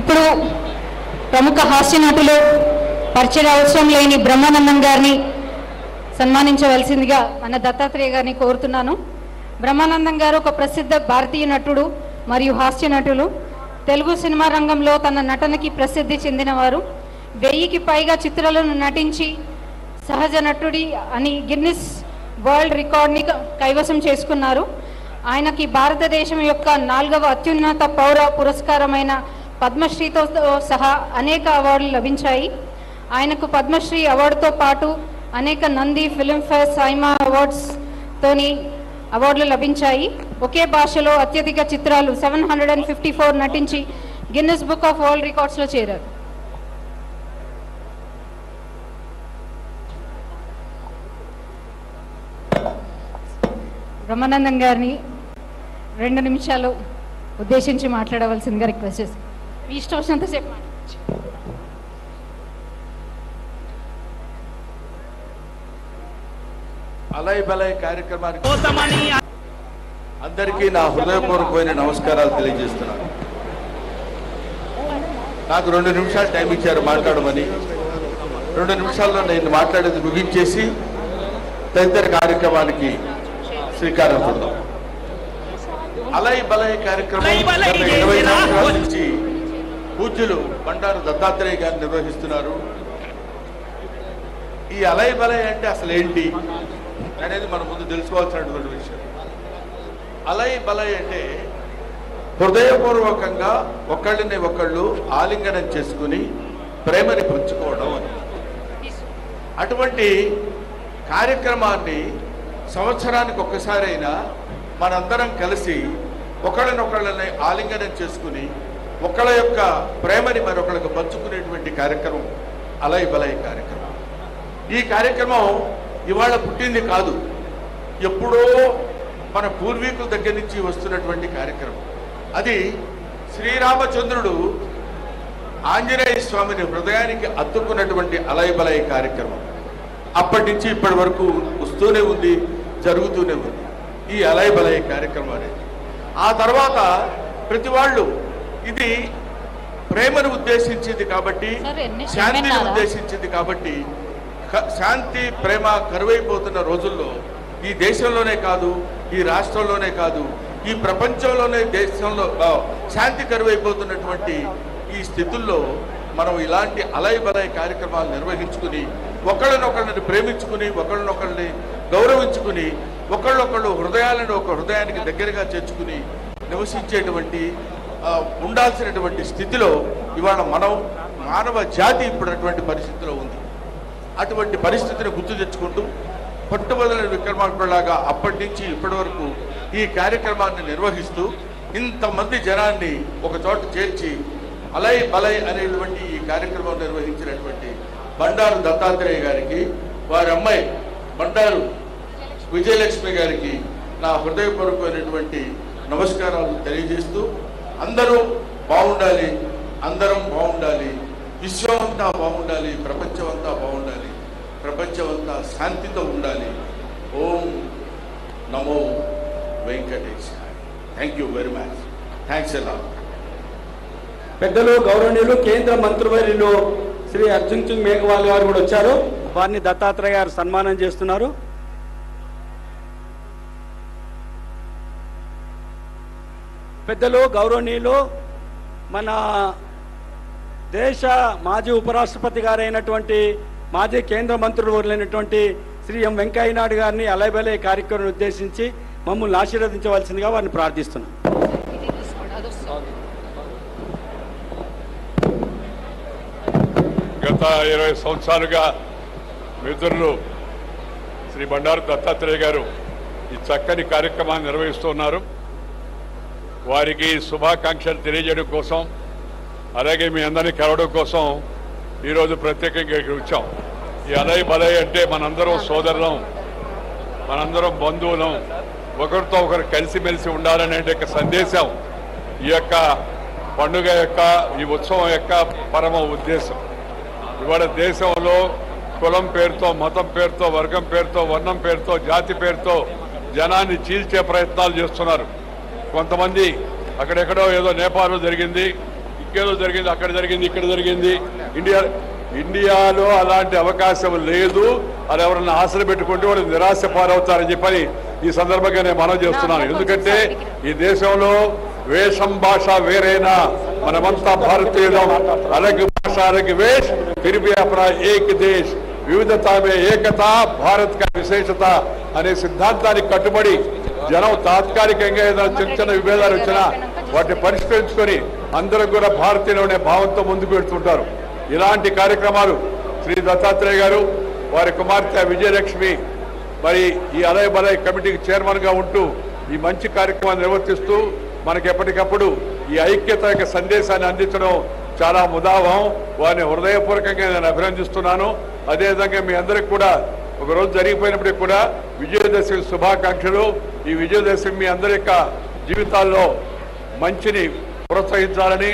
ఇప్పుడు ప్రముఖ హాస్య నటులు పరిచయ అవసరం లేని బ్రహ్మానందం గారిని సన్మానించవలసిందిగా మన దత్తాత్రేయ గారిని కోరుతున్నాను. బ్రహ్మానందం గారు ఒక ప్రసిద్ధ భారతీయ నటుడు మరియు హాస్య నటులు. తెలుగు సినిమా రంగంలో తన నటనకి ప్రసిద్ధి చెందినవారు. 1000కి పైగా చిత్రాలను నటించి సహజ నటుడి అని గిన్నిస్ వరల్డ్ రికార్డ్ని కైవసం చేసుకున్నారు. ఆయనకి భారతదేశం యొక్క 4వ అత్యున్నత పౌర పురస్కారమైన పద్మశ్రీతో సహా అనేక అవార్డులు లభించాయి. ఆయనకు పద్మశ్రీ అవార్డుతో పాటు అనేక నంది, ఫిల్మ్ఫేర్, సైమా అవార్డ్స్తోని అవార్డులు లభించాయి. ఒకే భాషలో అత్యధిక చిత్రాలు 754 నటించి గిన్నిస్ బుక్ ఆఫ్ వరల్డ్ రికార్డ్స్లో చేరారు. బ్రహ్మానందం గారిని 2 నిమిషాలు ఉద్దేశించి మాట్లాడవలసిందిగా రిక్వెస్ట్ చేసి మీ ఇష్టం వచ్చినంతసేపు మాట్లాడచ్చు. అలై బలై కార్యక్రమానికి అందరికీ నా హృదయపూర్వకమైన నమస్కారాలు తెలియజేస్తున్నాను. నాకు 2 నిమిషాలు టైం ఇచ్చారు మాట్లాడమని. 2 నిమిషాల్లో నేను మాట్లాడేది ముగించేసి తదితర కార్యక్రమానికి శ్రీకారం చుడదాం. అలై బలై కార్యక్రమం 20 సంవత్సరాల నుంచి పూజ్యులు బండారు దత్తాత్రేయ గారు నిర్వహిస్తున్నారు. ఈ అలై బలై అంటే అసలు ఏంటి అనేది మనం ముందు తెలుసుకోవాల్సినటువంటి విషయం. అలై బలై అంటే హృదయపూర్వకంగా ఒకళ్ళని ఒకళ్ళు ఆలింగనం చేసుకుని ప్రేమని పంచుకోవడం అని. అటువంటి కార్యక్రమాన్ని సంవత్సరానికి ఒక్కసారైనా మనందరం కలిసి ఒకళ్ళనొకళ్ళని ఆలింగనం చేసుకుని ఒకళ్ళ యొక్క ప్రేమని మరొకళ్ళకు పంచుకునేటువంటి కార్యక్రమం అలై బలై కార్యక్రమం. ఈ కార్యక్రమం ఇవాళ పుట్టింది కాదు, ఎప్పుడో మన పూర్వీకుల దగ్గర నుంచి వస్తున్నటువంటి కార్యక్రమం. అది శ్రీరామచంద్రుడు ఆంజనేయ స్వామిని హృదయానికి అత్తుకున్నటువంటి అలై బలై కార్యక్రమం అప్పటి నుంచి ఇప్పటి వరకు వస్తూనే ఉంది, జరుగుతూనే ఉంది ఈ అలై బలై కార్యక్రమం అనేది. ఆ తర్వాత ప్రతి వాళ్ళు ఇది ప్రేమను ఉద్దేశించింది కాబట్టి, శాంతిని ఉద్దేశించింది కాబట్టి, శాంతి ప్రేమ కరువైపోతున్న రోజుల్లో ఈ దేశంలోనే కాదు, ఈ రాష్ట్రంలోనే కాదు, ఈ ప్రపంచంలోనే దేశంలో శాంతి కరువైపోతున్నటువంటి ఈ స్థితుల్లో మనం ఇలాంటి అలై బలై కార్యక్రమాలు నిర్వహించుకుని ఒకళ్ళనొకళ్ళని ప్రేమించుకుని ఒకళ్ళనొకళ్ళని గౌరవించుకుని ఒకళ్ళొకళ్ళు హృదయాలను ఒక హృదయానికి దగ్గరగా చేర్చుకుని నివసించేటువంటి ఉండాల్సినటువంటి స్థితిలో ఇవాళ మనం మానవ జాతి ఇప్పుడటువంటి పరిస్థితిలో ఉంది. అటువంటి పరిస్థితిని గుర్తు తెచ్చుకుంటూ పట్టుబదలని విక్రమార్కుడిలాగా అప్పటి నుంచి ఇప్పటి వరకు ఈ కార్యక్రమాన్ని నిర్వహిస్తూ ఇంతమంది జనాన్ని ఒక చోట చేర్చి అలై బలై అనేటువంటి ఈ కార్యక్రమం నిర్వహించినటువంటి బండారు దత్తాత్రేయ గారికి, వారి అమ్మాయి బండారు విజయలక్ష్మి గారికి నా హృదయపూర్వకమైనటువంటి నమస్కారాలు తెలియజేస్తూ అందరూ బాగుండాలి, అందరం బాగుండాలి, విశ్వం అంతా బాగుండాలి, ప్రపంచం అంతా బాగుండాలి, ప్రపంచం అంతా శాంతితో ఉండాలి. ఓం నమో వెంకటేశాయ. Thank you very much. Thanks ఎలా. పెద్దలు గౌరవనీయులు కేంద్ర మంత్రివర్యులు శ్రీ అర్జున్ సింగ్ మేఘవాల్ గారు కూడా వచ్చారు. వారిని దత్తాత్రేయ గారు సన్మానం చేస్తున్నారు. పెద్దలు గౌరవనీయులు మన దేశ మాజీ ఉపరాష్ట్రపతి గారైనటువంటి మాజీ కేంద్ర మంత్రులు వర్యులైనటువంటి శ్రీ ఎం వెంకయ్య నాయుడు గారిని అలై బలై కార్యక్రమం ఉద్దేశించి మమ్మల్ని ఆశీర్వదించవలసిందిగా వారిని ప్రార్థిస్తున్నాం. గత 20 సంవత్సరాలుగా మిత్రులు శ్రీ బండారు దత్తాత్రేయ గారు ఈ చక్కని కార్యక్రమాన్ని నిర్వహిస్తున్నారు. వారికి శుభాకాంక్షలు తెలియజేయడం కోసం, అలాగే మీ అందరినీ కలవడం కోసం ఈరోజు ప్రత్యేకంగా ఇక్కడ వచ్చాం. ఈ అలై బలై అంటే మనందరం సోదరులం, మనందరం బంధువులం, ఒకరితో ఒకరు కలిసిమెలిసి ఉండాలనే సందేశం ఈ యొక్క పండుగ యొక్క, ఈ ఉత్సవం యొక్క పరమ ఉద్దేశం. ఇవాళ దేశంలో కులం పేరుతో, మతం పేరుతో, వర్గం పేరుతో, వర్ణం పేరుతో, జాతి పేరుతో జనాన్ని చీల్చే ప్రయత్నాలు చేస్తున్నారు. కొంతమంది అక్కడెక్కడో ఏదో నేపాల్లో జరిగింది, ఇంకేదో జరిగింది, అక్కడ జరిగింది, ఇక్కడ జరిగింది. ఇండియాలో అలాంటి అవకాశం లేదు. అది ఎవరన్నా ఆశలు పెట్టుకుంటే వాళ్ళు నిరాశ పాలవుతారని చెప్పని ఈ సందర్భంగా నేను మనవి చేస్తున్నాను. ఎందుకంటే ఈ దేశంలో వేషం భాష వేరైనా మనమంతా భారతీయులం. अलग भाषा अलग वेश फिर भी अपना एक देश, వివిధతా మే ఏకత, భారత్ కా విశేషత అనే సిద్ధాంతానికి కట్టుబడి జనం తాత్కాలికంగా ఏదైనా చిన్న చిన్న విభేదాలు వచ్చినా వాటిని పరిష్కరించుకొని అందరూ కూడా భారతీయులు అనే భావంతో ముందుకు వెళ్తుంటారు. ఇలాంటి కార్యక్రమాలు శ్రీ దత్తాత్రేయ గారు, వారి కుమార్తె విజయలక్ష్మి మరి ఈ అలై బలై కమిటీకి చైర్మన్గా ఉంటూ ఈ మంచి కార్యక్రమాన్ని నిర్వర్తిస్తూ మనకి ఎప్పటికప్పుడు ఈ ఐక్యత యొక్క సందేశాన్ని అందించడం చాలా ముదావం. వారిని హృదయపూర్వకంగా నేను అభినందిస్తున్నాను. అదేవిధంగా మీ అందరికి కూడా ఒకరోజు జరిగిపోయినప్పటికీ కూడా విజయదశమి శుభాకాంక్షలు. ఈ విజయదశమి మీ అందరి యొక్క జీవితాల్లో మంచిని ప్రోత్సహించాలని,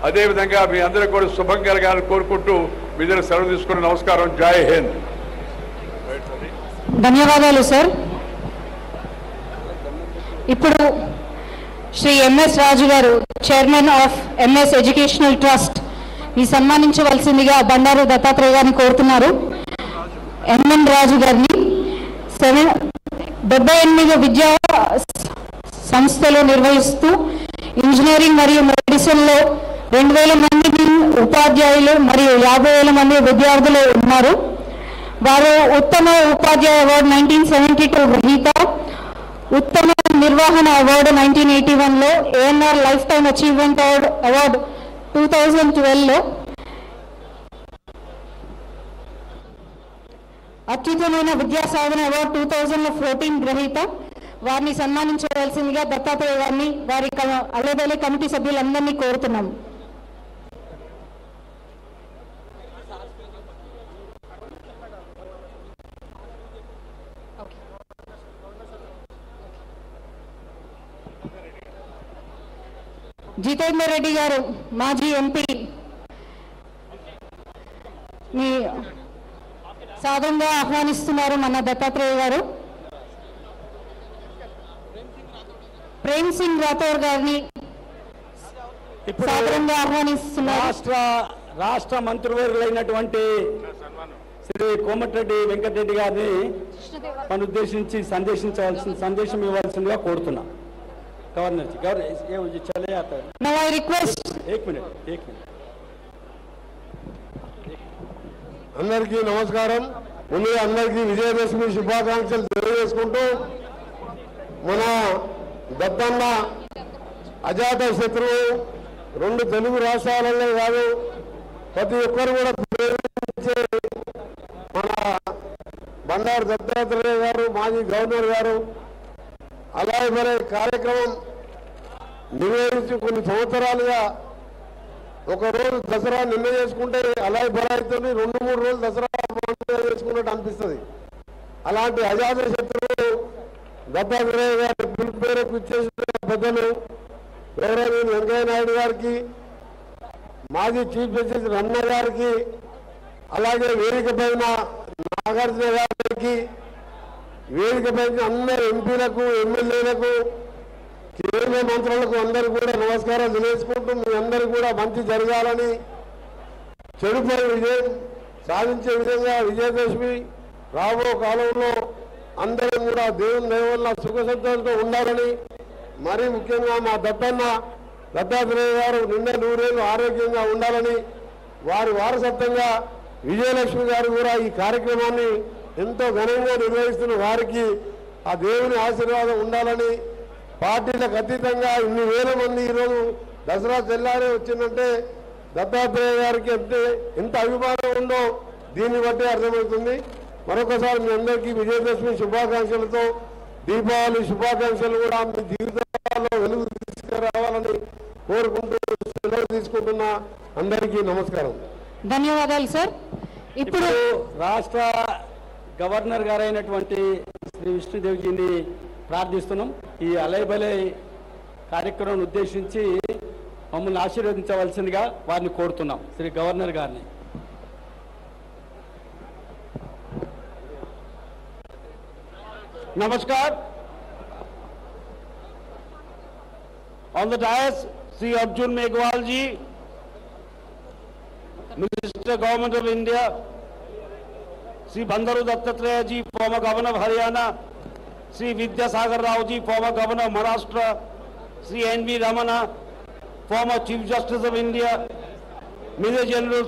అదేవిధంగా మీ అందరికీ కూడా శుభం కలగాలని కోరుకుంటూ మీ దగ్గర సెలవు తీసుకుని నమస్కారం. జై హింద్. ధన్యవాదాలు సార్. ఇప్పుడు శ్రీ ఎంఎస్ రాజు గారు, chairman of MS educational trust, ఈ సన్మానించవలసిందిగా బండారు దత్తాత్రేయ గారిని కోరుతున్నారు. ఎంఎన్ రాజు గారిని 78 విద్యా సంస్థలు నిర్వహిస్తూ ఇంజనీరింగ్ మరియు మెడిసిన్లో 2000 మంది ఉపాధ్యాయులు మరియు 50,000 మంది విద్యార్థులు ఉన్నారు. వారు ఉత్తమ ఉపాధ్యాయ అవార్డు 1972 గ్రహీత, ఉత్తమ నిర్వహణ అవార్డు 1981లో, ANR life time achievement award 2012లో, అత్యుత్తమైన విద్యా సాధన అవార్డు 2014 గ్రహీత. వారిని సన్మానించవలసిందిగా దత్తాత్రేయ గారిని, వారి అలై బలై కమిటీ సభ్యులందరినీ కోరుతున్నాము. జితేందర్ రెడ్డి గారు, మాజీ ఎంపీ, మీ సాదరంగా ఆహ్వానిస్తున్నారు మన దత్తాత్రేయ గారు. ప్రేమ్ సింగ్ రాథోర్ గారిని సాదరంగా ఆహ్వానిస్తున్నారు. రాష్ట్ర మంత్రివర్యులైనటువంటి శ్రీ కోమటిరెడ్డి వెంకటరెడ్డి గారిని మనం ఉద్దేశించి సందేశం ఇవ్వాల్సిందిగా కోరుతున్నాం. गवर्नर जी, ये मुझे चले आता है. Now I request. एक मिनट. అందరికీ నమస్కారం. ముందుగా అందరికీ విజయదశమి శుభాకాంక్షలు తెలియజేసుకుంటూ, మన దత్తన్న అజాత శత్రువు, 2 తెలుగు రాష్ట్రాలలో కాదు ప్రతి ఒక్కరు కూడా ప్రేమించే మన బండారు దత్తాత్రేయ గారు, మాజీ గవర్నర్ గారు అలై బలై కార్యక్రమం నిర్వహించి కొన్ని సంవత్సరాలుగా ఒకరోజు దసరా నిన్న చేసుకుంటే అలై బలైతో 2-3 రోజులు దసరా చేసుకున్నట్టు అనిపిస్తుంది. అలాంటి అజాత శత్రువు దత్తాత్రేయ గారి పిలుపు మేరకు ఇచ్చేసిన పెద్దలు గౌరవనీయులు వెంకయ్య నాయుడు గారికి, మాజీ చీఫ్ జస్టిస్ రమణ గారికి, అలాగే వేదిక పైన నాగార్జున గారికి, వేదిక పైన అందరు ఎంపీలకు, ఎమ్మెల్యేలకు, కేంద్ర మంత్రులకు అందరూ కూడా నమస్కారాలు తెలియజేసుకుంటూ, మీ అందరూ కూడా మంచి జరగాలని, చెడుపై విజయం సాధించే విధంగా విజయదశమి రాబో కాలంలో అందరూ కూడా దేవుని దయ వల్ల సుఖ సంతోషంతో ఉండాలని, మరీ ముఖ్యంగా మా దత్తన్న దత్తాత్రేయ గారు నిన్న 100 ఏళ్ళు ఆరోగ్యంగా ఉండాలని, వారి వారసత్వంగా విజయలక్ష్మి గారు కూడా ఈ కార్యక్రమాన్ని ఎంతో ఘనంగా నిర్వహిస్తున్న వారికి ఆ దేవుని ఆశీర్వాదం ఉండాలని, పార్టీలకు అతీతంగా ఇన్ని వేల మంది ఈరోజు దసరా తెల్లారే వచ్చిందంటే దత్తాత్రేయ గారికి ఎంత అభిమానం ఉందో దీన్ని బట్టి అర్థమవుతుంది. మరొకసారి మీ అందరికీ విజయదశమి శుభాకాంక్షలతో, దీపావళి శుభాకాంక్షలు కూడా మీ జీవితాల్లో వెలుగు తీసుకురావాలని కోరుకుంటూ సెలవు తీసుకుంటున్న అందరికీ నమస్కారం. ధన్యవాదాలు సార్. ఇప్పుడు రాష్ట్ర గవర్నర్ గారైనటువంటి శ్రీ విష్ణుదేవ్జీని ప్రార్థిస్తున్నాం. ఈ అలై బలై కార్యక్రమాన్ని ఉద్దేశించి మమ్మల్ని ఆశీర్వదించవలసిందిగా వారిని కోరుతున్నాం, శ్రీ గవర్నర్ గారిని. Namaskar. On the dais, Sri Arjun Megwal ji, Minister Government of India, Sri Bandaru Dattatreya ji, former Governor of Haryana, Sri Vidyasagar Rao ji, former Governor of Maharashtra, Sri N.V. Ramana, former Chief Justice of India, Major General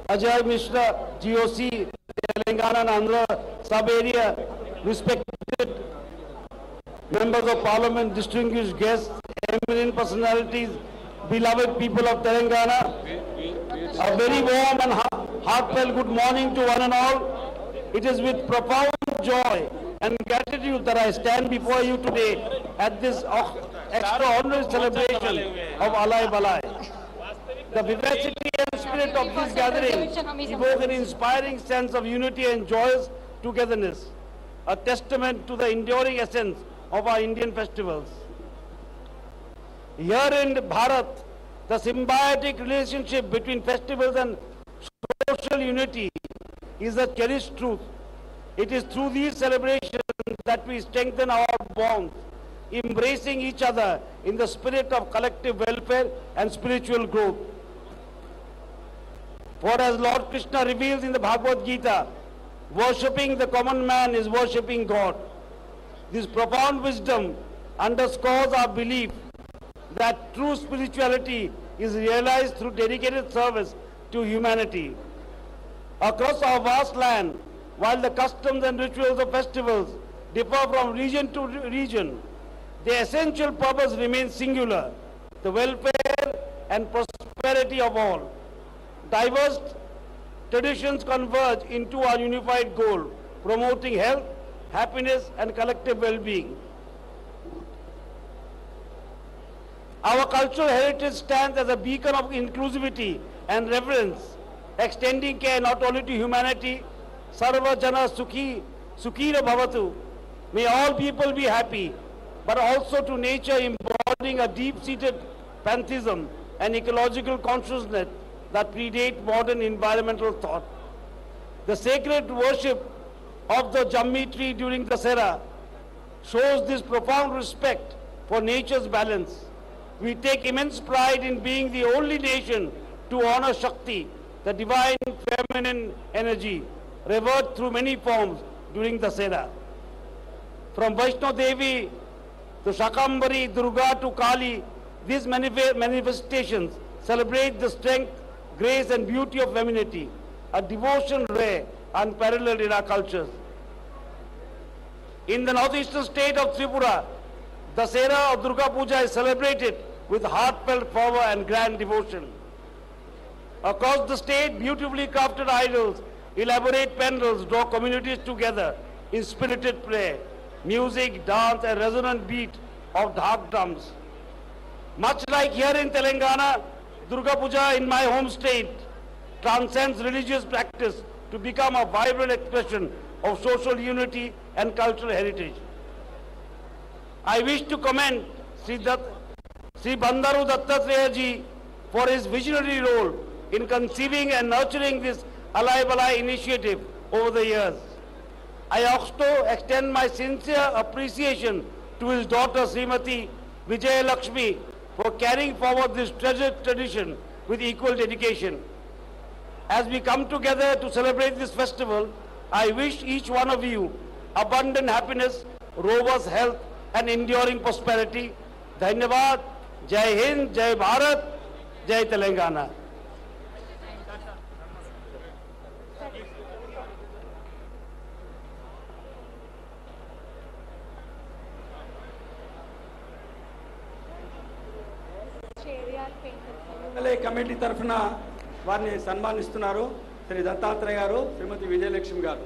Ajay Mishra, GOC, Telangana and Andhra sub-area, respected members of Parliament, distinguished guests, eminent personalities, beloved people of Telangana, a very warm and heartfelt good morning to one and all. It is with profound joy and gratitude that I stand before you today at this extraordinary celebration of Alai Balai. The vivacity and spirit of this gathering evoke an inspiring sense of unity and joyous togetherness, a testament to the enduring essence of our Indian festivals. Here in Bharat, the symbiotic relationship between festivals and social unity is a cherished truth. It is through these celebrations that we strengthen our bonds, embracing each other in the spirit of collective welfare and spiritual growth. For as Lord Krishna reveals in the Bhagavad Gita, worshipping the common man is worshipping God. This profound wisdom underscores our belief that true spirituality is realized through dedicated service to humanity. Across our vast land, while the customs and rituals of festivals differ from region to region, the essential purpose remains singular: the welfare and prosperity of all. Diverse traditions converge into our unified goal, promoting health, happiness, and collective well-being. Our cultural heritage stands as a beacon of inclusivity and reverence, extending care not only to humanity, Sarva Jana Sukhi, Sukhira Bhavatu, may all people be happy, but also to nature, embodying a deep-seated pantheism and ecological consciousness that predate modern environmental thought. The sacred worship of the Jammi tree during Dasera shows this profound respect for nature's balance. We take immense pride in being the only nation to honor Shakti, the divine feminine energy, revered through many forms during Dasera. From Vaishno Devi to Shakambari, Durga to Kali, these manifestations celebrate the strength, grace and beauty of femininity, a devotion rare and unparalleled in our cultures. In the northeastern state of Tripura, the Dasera of Durga Puja is celebrated with heartfelt fervor and grand devotion. Across the state, beautifully crafted idols, elaborate pandals draw communities together in spirited prayer, music, dance and resonant beat of dhak drums. Much like here in Telangana, Durga Puja in my home state transcends religious practice to become a vibrant expression of social unity and cultural heritage. I wish to commend Sri Bandaru Dattatreya ji for his visionary role in conceiving and nurturing this Alai Balai initiative over the years. I also extend my sincere appreciation to his daughter Srimati Vijayalakshmi for carrying forward this treasured tradition with equal dedication. As we come together to celebrate this festival, I wish each one of you abundant happiness, robust health and enduring prosperity. Dhanyavad, Jai Hind, Jai Bharat, Jai Telangana. Committee తరఫున వారిని సన్మానిస్తున్నారు శ్రీ దత్తాత్రేయ గారు, శ్రీమతి విజయలక్ష్మి గారు.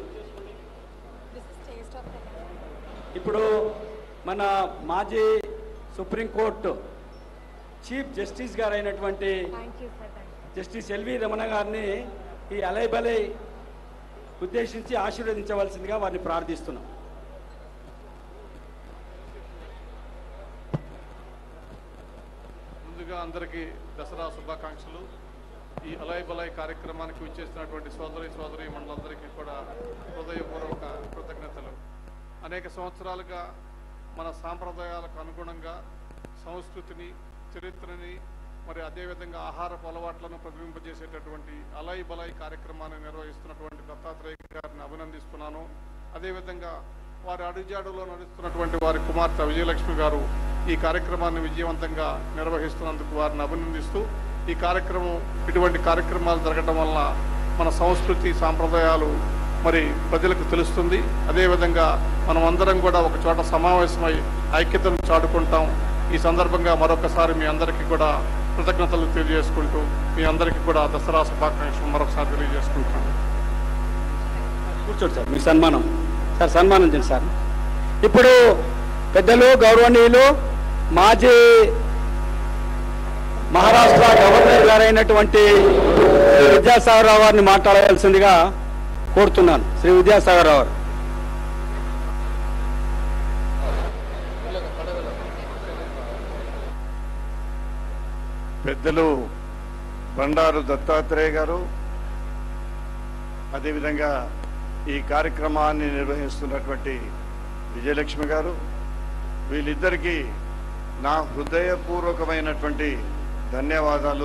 ఇప్పుడు మన మాజీ supreme court chief justice గారు అయినటువంటి justice LV Ramana గారిని ఈ అలై బలై ఉద్దేశించి ఆశీర్వదించవలసిందిగా వారిని ప్రార్థిస్తున్నాం. ముందుగా అందరికీ దసరా శుభాకాంక్షలు. ఈ అలై బలై కార్యక్రమానికి విచ్చేసినటువంటి సోదరి మండలందరికీ కూడా హృదయపూర్వక కృతజ్ఞతలు. అనేక సంవత్సరాలుగా మన సాంప్రదాయాలకు అనుగుణంగా సంస్కృతిని, చరిత్రని, మరి అదేవిధంగా ఆహారపు అలవాట్లను ప్రతిబింబజేసేటటువంటి అలై బలై కార్యక్రమాన్ని నిర్వహిస్తున్నటువంటి దత్తాత్రేయ గారిని అభినందిస్తున్నాను. అదేవిధంగా వారి అడుగుజాడులో నడుస్తున్నటువంటి వారి కుమార్తె విజయలక్ష్మి గారు ఈ కార్యక్రమాన్ని విజయవంతంగా నిర్వహిస్తున్నందుకు వారిని అభినందిస్తూ, ఈ కార్యక్రమం ఇటువంటి కార్యక్రమాలు జరగడం వలన మన సంస్కృతి సాంప్రదాయాలు మరి ప్రజలకు తెలుస్తుంది. అదేవిధంగా మనం అందరం కూడా ఒక చోట సమావేశమై ఐక్యతను చాటుకుంటాం. ఈ సందర్భంగా మరొకసారి మీ అందరికీ కూడా కృతజ్ఞతలు తెలియజేసుకుంటూ మీ అందరికీ కూడా దసరా శుభాకాంక్షలు మరొకసారి తెలియజేసుకుంటాను. కూర్చోండి సార్, మీ సన్మానం సార్, సన్మానించండి సార్. ఇప్పుడు పెద్దలు గౌరవనీయులు మాజీ మహారాష్ట్ర గవర్నర్ గారైనటువంటి శ్రీ విద్యాసాగర్ రావు గారిని మాట్లాడవలసిందిగా కోరుతున్నాను. శ్రీ విద్యాసాగర్ రావు గారు. పెద్దలు బండారు దత్తాత్రేయ గారు, అదేవిధంగా ఈ కార్యక్రమాన్ని నిర్వహిస్తున్నటువంటి విజయలక్ష్మి గారు, వీళ్ళిద్దరికీ నా హృదయపూర్వకమైనటువంటి ధన్యవాదాలు.